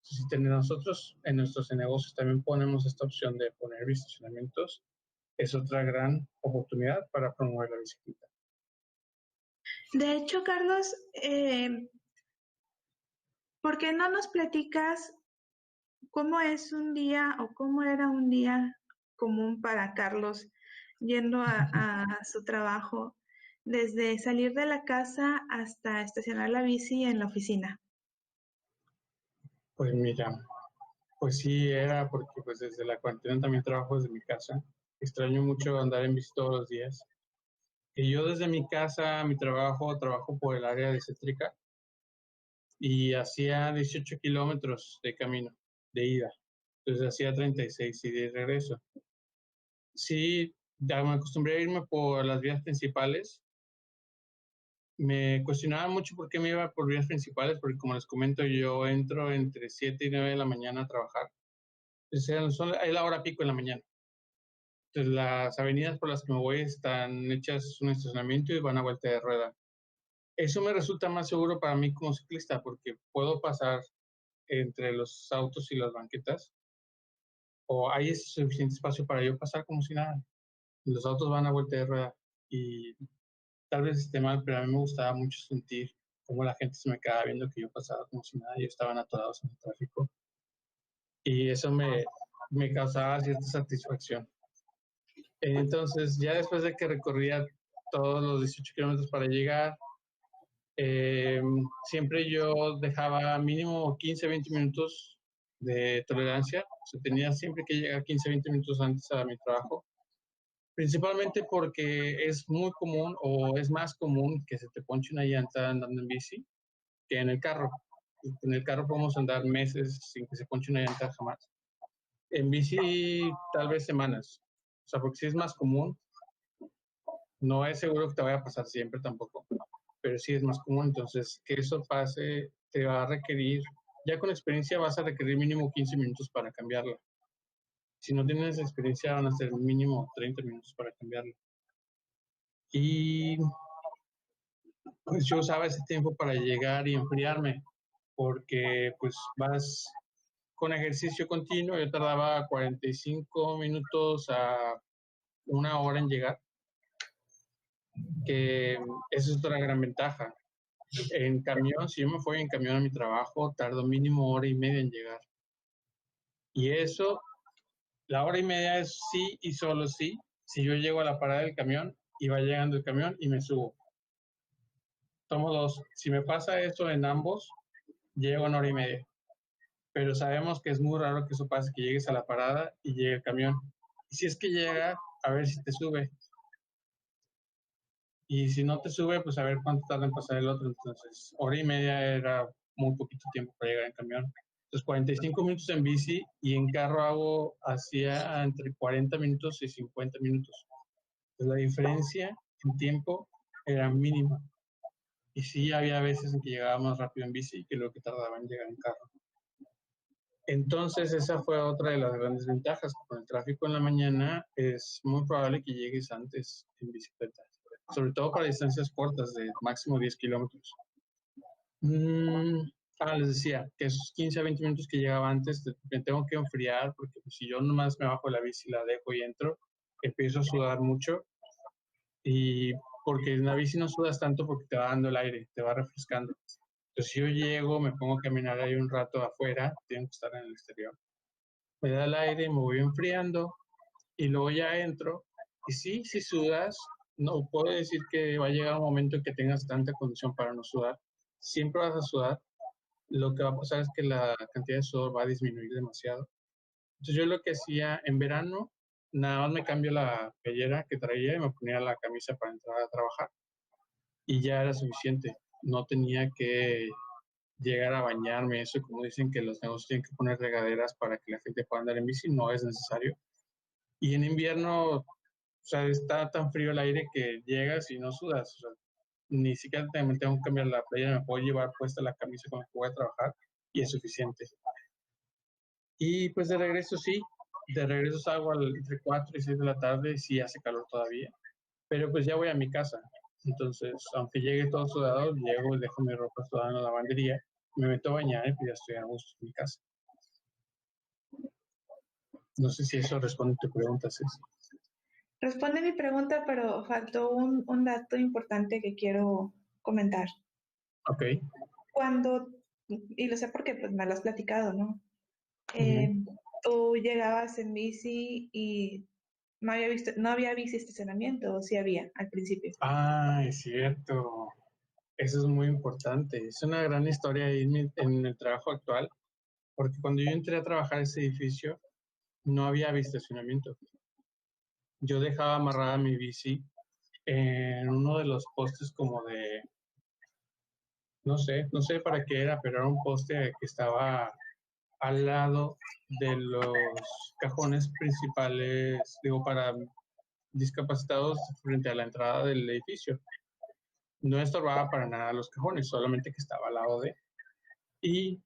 [SPEAKER 2] Entonces, si nosotros en nuestros negocios también ponemos esta opción de poner estacionamientos, es otra gran oportunidad para promover la bicicleta.
[SPEAKER 1] De hecho, Carlos, ¿por qué no nos platicas cómo es un día o cómo era un día común para Carlos yendo a su trabajo, desde salir de la casa hasta estacionar la bici en la oficina?
[SPEAKER 2] Pues mira, pues sí era porque pues desde la cuarentena también trabajo desde mi casa. Extraño mucho andar en bici todos los días. Y yo desde mi casa, mi trabajo por el área de Cétrica y hacía 18 kilómetros de camino, de ida. Entonces hacía 36 y de regreso. Sí, ya me acostumbré a irme por las vías principales. Me cuestionaba mucho por qué me iba por vías principales, porque como les comento, yo entro entre 7 y 9 de la mañana a trabajar. Entonces, es la hora pico en la mañana. Entonces, las avenidas por las que me voy están hechas un estacionamiento y van a vuelta de rueda. Eso me resulta más seguro para mí como ciclista, porque puedo pasar entre los autos y las banquetas, o hay suficiente espacio para yo pasar como si nada. Los autos van a vuelta de rueda y tal vez esté mal, pero a mí me gustaba mucho sentir cómo la gente se me quedaba viendo que yo pasaba como si nada y estaban atorados en el tráfico. Y eso me causaba cierta satisfacción. Entonces, ya después de que recorría todos los 18 kilómetros para llegar, eh, siempre yo dejaba mínimo 15, 20 minutos de tolerancia. O sea, tenía siempre que llegar 15, 20 minutos antes a mi trabajo. Principalmente porque es muy común o es más común que se te ponche una llanta andando en bici que en el carro. En el carro podemos andar meses sin que se ponche una llanta jamás. En bici tal vez semanas. O sea, porque si es más común, no es seguro que te vaya a pasar siempre tampoco, pero sí es más común. Entonces, que eso pase te va a requerir, ya con experiencia vas a requerir mínimo 15 minutos para cambiarla. Si no tienes experiencia van a ser mínimo 30 minutos para cambiarla. Y pues yo usaba ese tiempo para llegar y enfriarme, porque pues vas con ejercicio continuo, yo tardaba 45 minutos a una hora en llegar, que esa es otra gran ventaja. En camión, si yo me voy en camión a mi trabajo, tardo mínimo hora y media en llegar. Y eso, la hora y media es sí y solo sí, si yo llego a la parada del camión y va llegando el camión y me subo. Tomo dos. Si me pasa esto en ambos, llego en hora y media. Pero sabemos que es muy raro que eso pase, que llegues a la parada y llegue el camión. Y si es que llega, a ver si te sube. Y si no te sube, pues a ver cuánto tarda en pasar el otro. Entonces, hora y media era muy poquito tiempo para llegar en camión. Entonces, 45 minutos en bici y en carro hacía entre 40 minutos y 50 minutos. Entonces, la diferencia en tiempo era mínima. Y sí, había veces en que llegaba más rápido en bici que lo que tardaba en llegar en carro. Entonces, esa fue otra de las grandes ventajas. Con el tráfico en la mañana es muy probable que llegues antes en bicicleta, sobre todo para distancias cortas de máximo 10 kilómetros. Les decía que esos 15 a 20 minutos que llegaba antes me tengo que enfriar porque pues, si yo nomás me bajo de la bici, la dejo y entro, empiezo a sudar mucho y porque en la bici no sudas tanto porque te va dando el aire, te va refrescando. Entonces, si yo llego, me pongo a caminar ahí un rato afuera, tengo que estar en el exterior. Me da el aire, me voy enfriando y luego ya entro. Y sí, si sudas, no puedo decir que va a llegar un momento en que tengas tanta condición para no sudar. Siempre vas a sudar. Lo que va a pasar es que la cantidad de sudor va a disminuir demasiado. Entonces yo lo que hacía en verano, nada más me cambio la playera que traía y me ponía la camisa para entrar a trabajar. Y ya era suficiente. No tenía que llegar a bañarme. Eso, como dicen que los negocios tienen que poner regaderas para que la gente pueda andar en bici, no es necesario. Y en invierno, o sea, está tan frío el aire que llegas y no sudas. O sea, ni siquiera me tengo que cambiar la playera, me puedo llevar puesta la camisa con la que voy a trabajar y es suficiente. Y pues de regreso sí, de regreso salgo entre 4 y 6 de la tarde y sí hace calor todavía. Pero pues ya voy a mi casa. Entonces, aunque llegue todo sudado, llego y dejo mi ropa sudada en la lavandería, me meto a bañar y pues ya estoy a gusto en mi casa. No sé si eso responde a tu pregunta, Ceci.
[SPEAKER 1] Responde mi pregunta, pero faltó un dato importante que quiero comentar.
[SPEAKER 2] Ok.
[SPEAKER 1] Cuando y lo sé porque pues me lo has platicado, ¿no?
[SPEAKER 2] Ujú.
[SPEAKER 1] Eh, Tú llegabas en bici y no había bici estacionamiento, o sí había al principio.
[SPEAKER 2] Ah, es cierto. Eso es muy importante. Es una gran historia ahí en el trabajo actual, porque cuando yo entré a trabajar en ese edificio, no había estacionamiento. Yo dejaba amarrada mi bici en uno de los postes como de, no sé para qué era, pero era un poste que estaba al lado de los cajones principales, digo, para discapacitados frente a la entrada del edificio. No estorbaba para nada los cajones, solamente que estaba al lado de. Y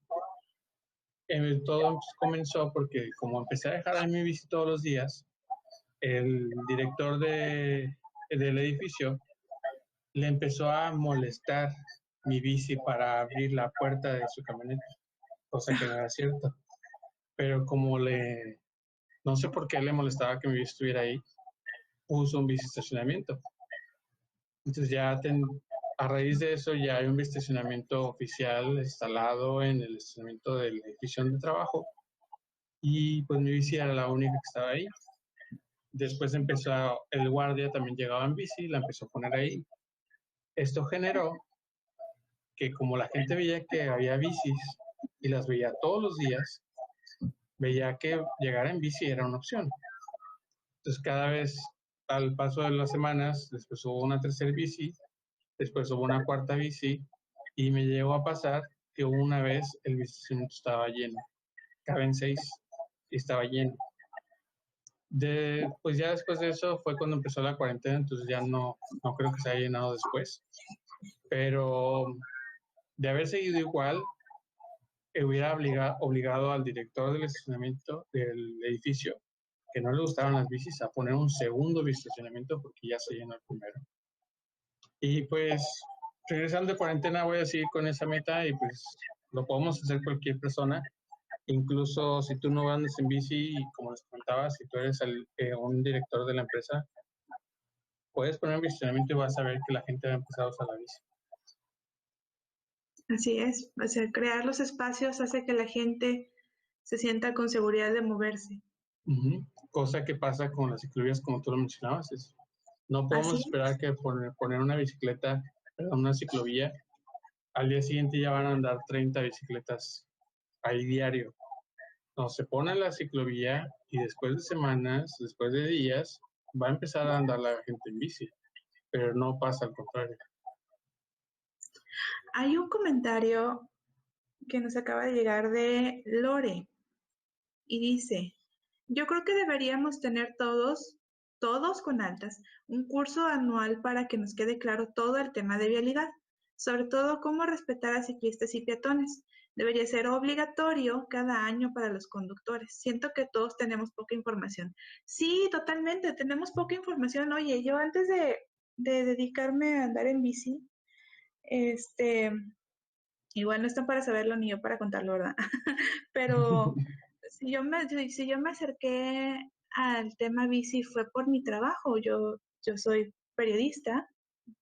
[SPEAKER 2] todo comenzó porque como empecé a dejar ahí mi bici todos los días, el director del edificio le empezó a molestar mi bici para abrir la puerta de su camioneta, cosa que no era cierto. Pero no sé por qué le molestaba que mi bici estuviera ahí, puso un bici estacionamiento. Entonces a raíz de eso ya hay un estacionamiento oficial instalado en el estacionamiento del edificio de trabajo y pues mi bici era la única que estaba ahí. Después el guardia también llegaba en bici, la empezó a poner ahí. Esto generó que como la gente veía que había bicis y las veía todos los días, veía que llegar en bici era una opción. Entonces cada vez al paso de las semanas, después hubo una tercera bici, después hubo una cuarta bici y me llegó a pasar que una vez el bicicentro estaba lleno, caben 6 y estaba lleno. Pues ya después de eso fue cuando empezó la cuarentena, entonces ya no creo que se haya llenado después. Pero de haber seguido igual, hubiera obligado al director del estacionamiento del edificio, que no le gustaban las bicis, a poner un segundo estacionamiento porque ya se llenó el primero. Y pues, regresando de cuarentena, voy a seguir con esa meta y pues lo podemos hacer cualquier persona. Incluso si tú no andas en bici, y como les comentaba, si tú eres un director de la empresa, puedes poner un estacionamiento y vas a ver que la gente va a empezar a usar la bici.
[SPEAKER 1] Así es, o sea, crear los espacios hace que la gente se sienta con seguridad de moverse.
[SPEAKER 2] Ujú. Cosa que pasa con las ciclovías, como tú lo mencionabas. No podemos
[SPEAKER 1] Así
[SPEAKER 2] esperar que poner una bicicleta, perdón, una ciclovía, al día siguiente ya van a andar 30 bicicletas ahí diario. No, se pone la ciclovía y después de semanas, después de días, va a empezar a andar la gente en bici, pero no pasa al contrario.
[SPEAKER 1] hay un comentario que nos acaba de llegar de Lore y dice, yo creo que deberíamos tener todos con altas, un curso anual para que nos quede claro todo el tema de vialidad, sobre todo cómo respetar a ciclistas y peatones. Debería ser obligatorio cada año para los conductores. Siento que todos tenemos poca información. Sí, totalmente, tenemos poca información. Oye, yo antes de dedicarme a andar en bici, este, igual no están para saberlo ni yo para contarlo, ¿verdad? Pero si yo me acerqué al tema bici fue por mi trabajo. Yo soy periodista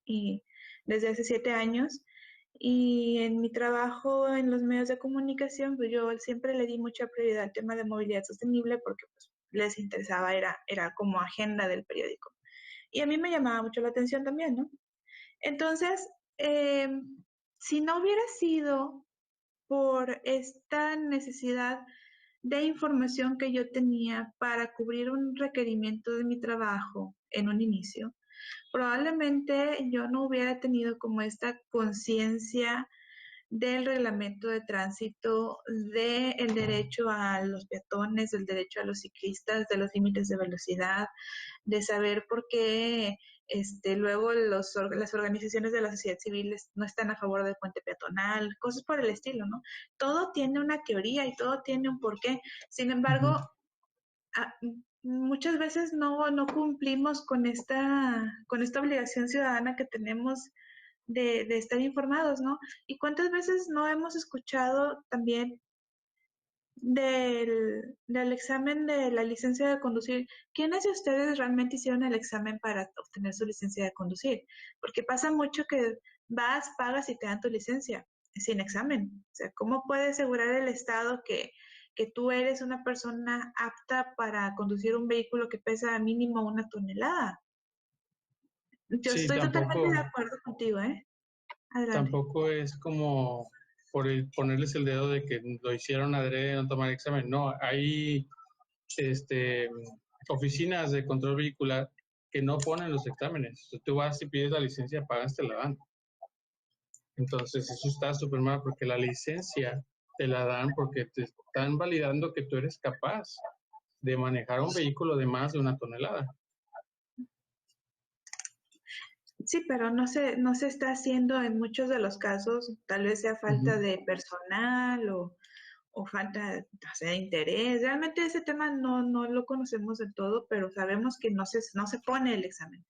[SPEAKER 1] y desde hace 7 años y en mi trabajo en los medios de comunicación, pues yo siempre le di mucha prioridad al tema de movilidad sostenible porque pues, les interesaba, era como agenda del periódico. Y a mí me llamaba mucho la atención también, ¿no? Entonces, eh, si no hubiera sido por esta necesidad de información que yo tenía para cubrir un requerimiento de mi trabajo en un inicio, probablemente yo no hubiera tenido como esta conciencia del reglamento de tránsito, del derecho a los peatones, del derecho a los ciclistas, de los límites de velocidad, de saber por qué luego las organizaciones de la sociedad civil no están a favor del puente peatonal, cosas por el estilo, ¿no? Todo tiene una teoría y todo tiene un porqué. Sin embargo,
[SPEAKER 2] Ujú.
[SPEAKER 1] a- muchas veces no cumplimos con esta obligación ciudadana que tenemos de estar informados, ¿no? ¿Y cuántas veces no hemos escuchado también del examen de la licencia de conducir? ¿Quiénes de ustedes realmente hicieron el examen para obtener su licencia de conducir? Porque pasa mucho que vas, pagas y te dan tu licencia. sin examen. O sea, ¿cómo puede asegurar el Estado que tú eres una persona apta para conducir un vehículo que pesa mínimo 1 tonelada? Yo
[SPEAKER 2] Sí,
[SPEAKER 1] estoy totalmente de acuerdo contigo, ¿eh? Adelante.
[SPEAKER 2] tampoco es como ponerles el dedo de que lo hicieron adrede de no tomar examen. No, hay este, oficinas de control vehicular que no ponen los exámenes. Tú vas y pides la licencia, pagas, te la dan. Entonces, eso está súper mal porque la licencia te la dan porque te están validando que tú eres capaz de manejar un vehículo de más de 1 tonelada.
[SPEAKER 1] Sí, pero no se está haciendo en muchos de los casos, tal vez sea falta
[SPEAKER 2] Ujú,
[SPEAKER 1] de personal o falta, o sea, de interés. Realmente ese tema no lo conocemos del todo, pero sabemos que no se pone el examen.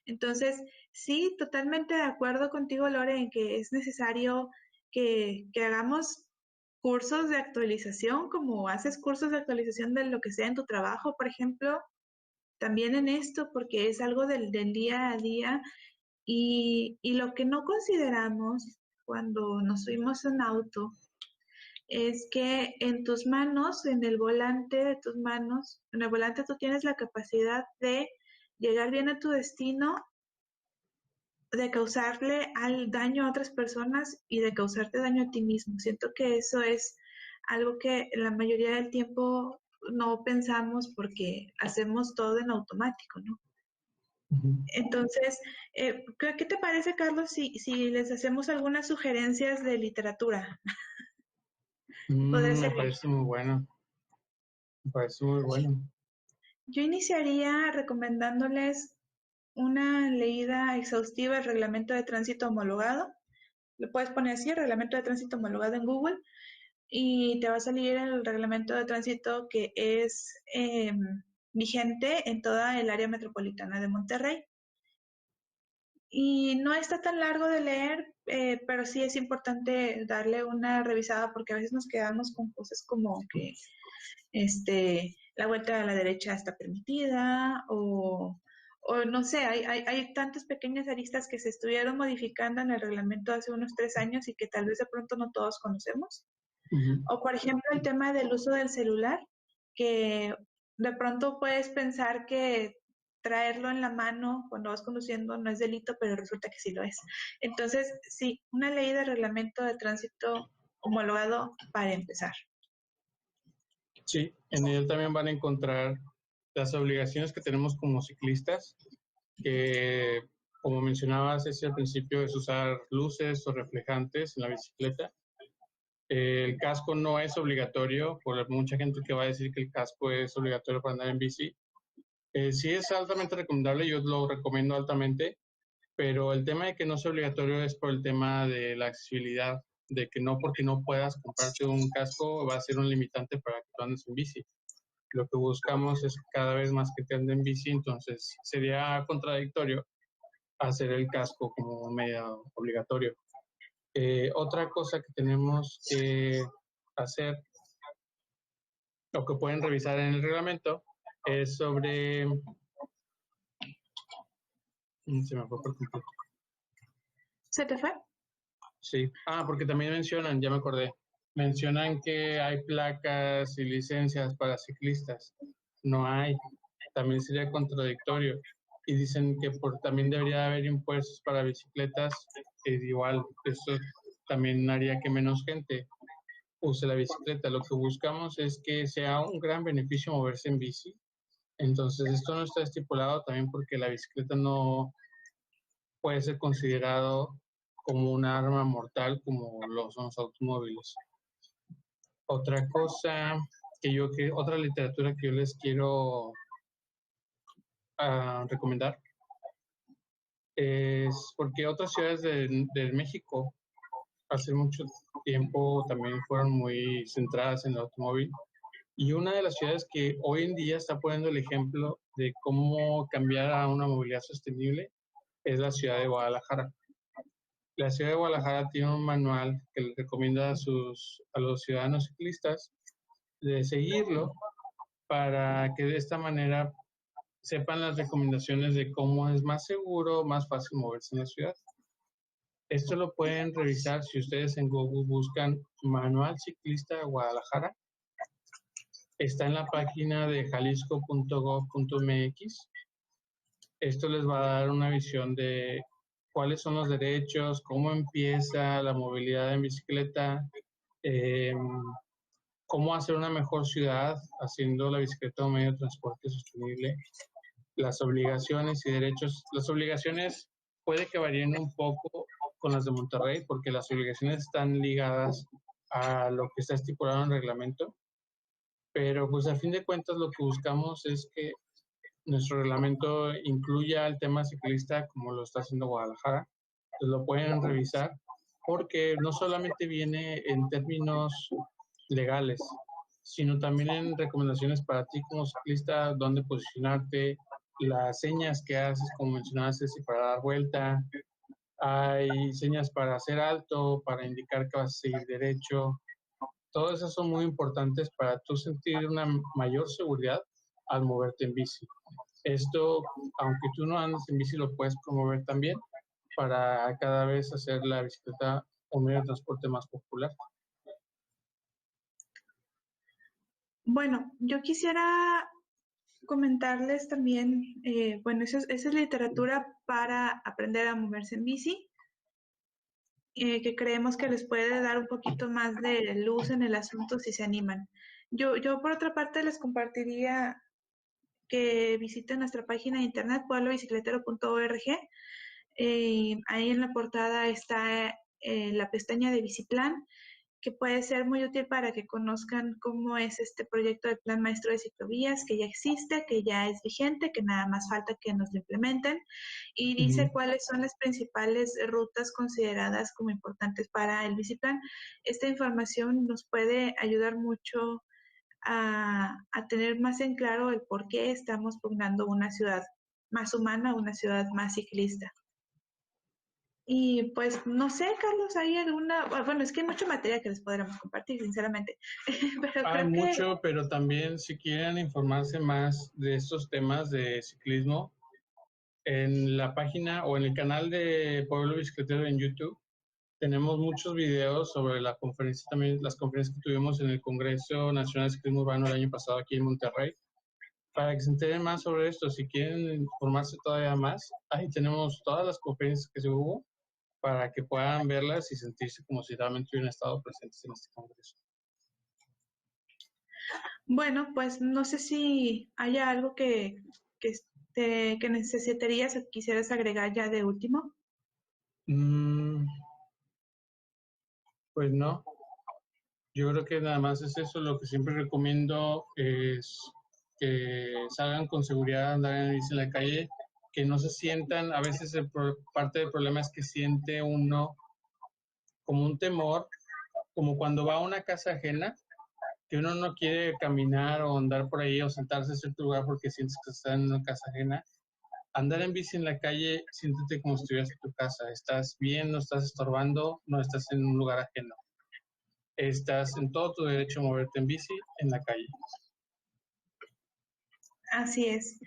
[SPEAKER 1] Entonces, sí, totalmente de acuerdo contigo, Lore, en que es necesario que hagamos cursos de actualización, como haces cursos de actualización de lo que sea en tu trabajo, por ejemplo, también en esto, porque es algo del día a día y lo que no consideramos cuando nos subimos en auto es que en tus manos, en el volante de tus manos, en el volante tú tienes la capacidad de llegar bien a tu destino, de causarle al daño a otras personas y de causarte daño a ti mismo. Siento que eso es algo que la mayoría del tiempo no pensamos porque hacemos todo en automático, ¿no?
[SPEAKER 2] ujú.
[SPEAKER 1] Entonces, ¿qué te parece, Carlos, si les hacemos algunas sugerencias de literatura? Podría
[SPEAKER 2] Me
[SPEAKER 1] servir.
[SPEAKER 2] parece muy bueno, me parece muy bueno.
[SPEAKER 1] Yo iniciaría recomendándoles una leída exhaustiva del reglamento de tránsito homologado. Lo puedes poner así, reglamento de tránsito homologado en Google, y te va a salir el reglamento de tránsito que es vigente en toda el área metropolitana de Monterrey. Y no está tan largo de leer, pero sí es importante darle una revisada porque a veces nos quedamos con cosas como que la vuelta a la derecha está permitida o no sé, hay tantas pequeñas aristas que se estuvieron modificando en el reglamento hace unos 3 años y que tal vez de pronto no todos conocemos.
[SPEAKER 2] Ujú.
[SPEAKER 1] O por ejemplo el tema del uso del celular, que de pronto puedes pensar que traerlo en la mano cuando vas conduciendo no es delito, pero resulta que sí lo es. Entonces, sí, una ley de reglamento de tránsito homologado para empezar.
[SPEAKER 2] Sí, en él también van a encontrar las obligaciones que tenemos como ciclistas, que como mencionabas es al principio, es usar luces o reflejantes en la bicicleta. El casco no es obligatorio, por mucha gente que va a decir que el casco es obligatorio para andar en bici. Sí es altamente recomendable, yo lo recomiendo altamente, pero el tema de que no sea obligatorio es por el tema de la accesibilidad, de que no porque no puedas comprarte un casco va a ser un limitante para que tú andes en bici. Lo que buscamos es cada vez más que te anden en bici, entonces sería contradictorio hacer el casco como un medio obligatorio. Otra cosa que tenemos que hacer, o que pueden revisar en el reglamento, es sobre... Se me fue por completo.
[SPEAKER 1] ¿Se te fue?
[SPEAKER 2] Sí. Porque también mencionan, ya me acordé, mencionan que hay placas y licencias para ciclistas. No hay. También sería contradictorio. Y dicen que también debería haber impuestos para bicicletas. Igual, eso también haría que menos gente use la bicicleta. Lo que buscamos es que sea un gran beneficio moverse en bici. Entonces, esto no está estipulado también porque la bicicleta no puede ser considerado como un arma mortal como lo son los automóviles. Otra cosa otra literatura que yo les quiero recomendar es porque otras ciudades de México hace mucho tiempo también fueron muy centradas en el automóvil. Y una de las ciudades que hoy en día está poniendo el ejemplo de cómo cambiar a una movilidad sostenible es la ciudad de Guadalajara. La ciudad de Guadalajara tiene un manual que le recomienda a los ciudadanos ciclistas de seguirlo para que de esta manera sepan las recomendaciones de cómo es más seguro, más fácil moverse en la ciudad. Esto lo pueden revisar si ustedes en Google buscan Manual Ciclista Guadalajara. Está en la página de jalisco.gov.mx. Esto les va a dar una visión de cuáles son los derechos, cómo empieza la movilidad en bicicleta, cómo hacer una mejor ciudad haciendo la bicicleta un medio de transporte sostenible, las obligaciones y derechos. Las obligaciones puede que varíen un poco con las de Monterrey, porque las obligaciones están ligadas a lo que está estipulado en el reglamento, pero pues a fin de cuentas lo que buscamos es que nuestro reglamento incluya el tema ciclista como lo está haciendo Guadalajara. Entonces lo pueden revisar porque no solamente viene en términos legales, sino también en recomendaciones para ti como ciclista, dónde posicionarte, las señas que haces, como mencionaste, si para dar vuelta, hay señas para hacer alto, para indicar que vas a seguir derecho. Todas esas son muy importantes para tú sentir una mayor seguridad al moverte en bici. Esto, aunque tú no andes en bici, lo puedes promover también para cada vez hacer la bicicleta un medio de transporte más popular.
[SPEAKER 1] Bueno, yo quisiera comentarles también, bueno, esa es literatura para aprender a moverse en bici, que creemos que les puede dar un poquito más de luz en el asunto si se animan. Yo por otra parte les compartiría que visiten nuestra página de internet pueblobicicletero.org. Ahí en la portada está la pestaña de Biciplan, que puede ser muy útil para que conozcan cómo es este proyecto del Plan Maestro de Ciclovías, que ya existe, que ya es vigente, que nada más falta que nos lo implementen, y dice cuáles son las principales rutas consideradas como importantes para el Biciplan. Esta información nos puede ayudar mucho a tener más en claro el por qué estamos pugnando una ciudad más humana, una ciudad más ciclista. Y pues no sé, Carlos, ¿hay alguna? Bueno, es que hay mucho material que les podríamos compartir, sinceramente, pero
[SPEAKER 2] Hay
[SPEAKER 1] creo que
[SPEAKER 2] mucho, pero también si quieren informarse más de estos temas de ciclismo, en la página o en el canal de Pueblo Bicicletero en YouTube tenemos muchos videos sobre la conferencia, también las conferencias que tuvimos en el Congreso Nacional de Ciclismo Urbano el año pasado aquí en Monterrey, para que se enteren más sobre esto. Si quieren informarse todavía más, ahí tenemos todas las conferencias que se hubo para que puedan verlas y sentirse como si realmente hubieran estado presentes en este Congreso.
[SPEAKER 1] bueno, pues no sé si haya algo que necesitarías o quisieras agregar ya de último.
[SPEAKER 2] Pues no, yo creo que nada más es eso. Lo que siempre recomiendo es que salgan con seguridad, andar en bici en la calle, que no se sientan, a veces parte del problema es que siente uno como un temor, como cuando va a una casa ajena, que uno no quiere caminar o andar por ahí o sentarse en cierto lugar porque sientes que estás en una casa ajena. Andar en bici en la calle, siéntete como si estuvieras en tu casa. Estás bien, no estás estorbando, no estás en un lugar ajeno. Estás en todo tu derecho a moverte en bici en la calle.
[SPEAKER 1] Así es.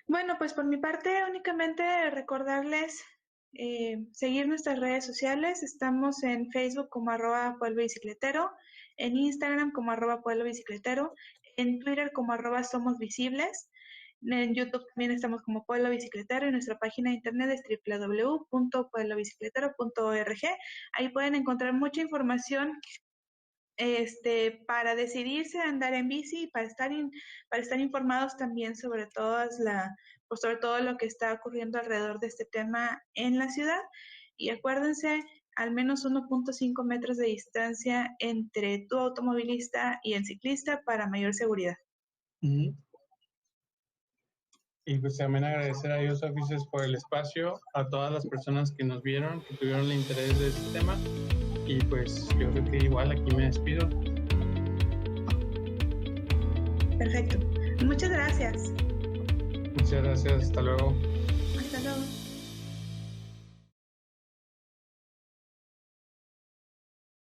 [SPEAKER 1] Bueno, pues por mi parte únicamente recordarles seguir nuestras redes sociales. Estamos en Facebook como @pueblobicicletero, en Instagram como @pueblobicicletero, en Twitter como @somosvisibles. En YouTube también estamos como Pueblo Bicicletero y nuestra página de internet es www.pueblobicicletero.org. Ahí pueden encontrar mucha información para decidirse a andar en bici y para estar informados también sobre pues sobre todo lo que está ocurriendo alrededor de este tema en la ciudad. Y acuérdense, al menos 1.5 metros de distancia entre tu automovilista y el ciclista para mayor seguridad.
[SPEAKER 2] Y pues también agradecer a Dios Oficios por el espacio, a todas las personas que nos vieron, que tuvieron el interés de este tema. Y pues yo creo que igual aquí me despido.
[SPEAKER 1] Perfecto. Muchas gracias.
[SPEAKER 2] Muchas gracias. Hasta luego.
[SPEAKER 1] Hasta luego.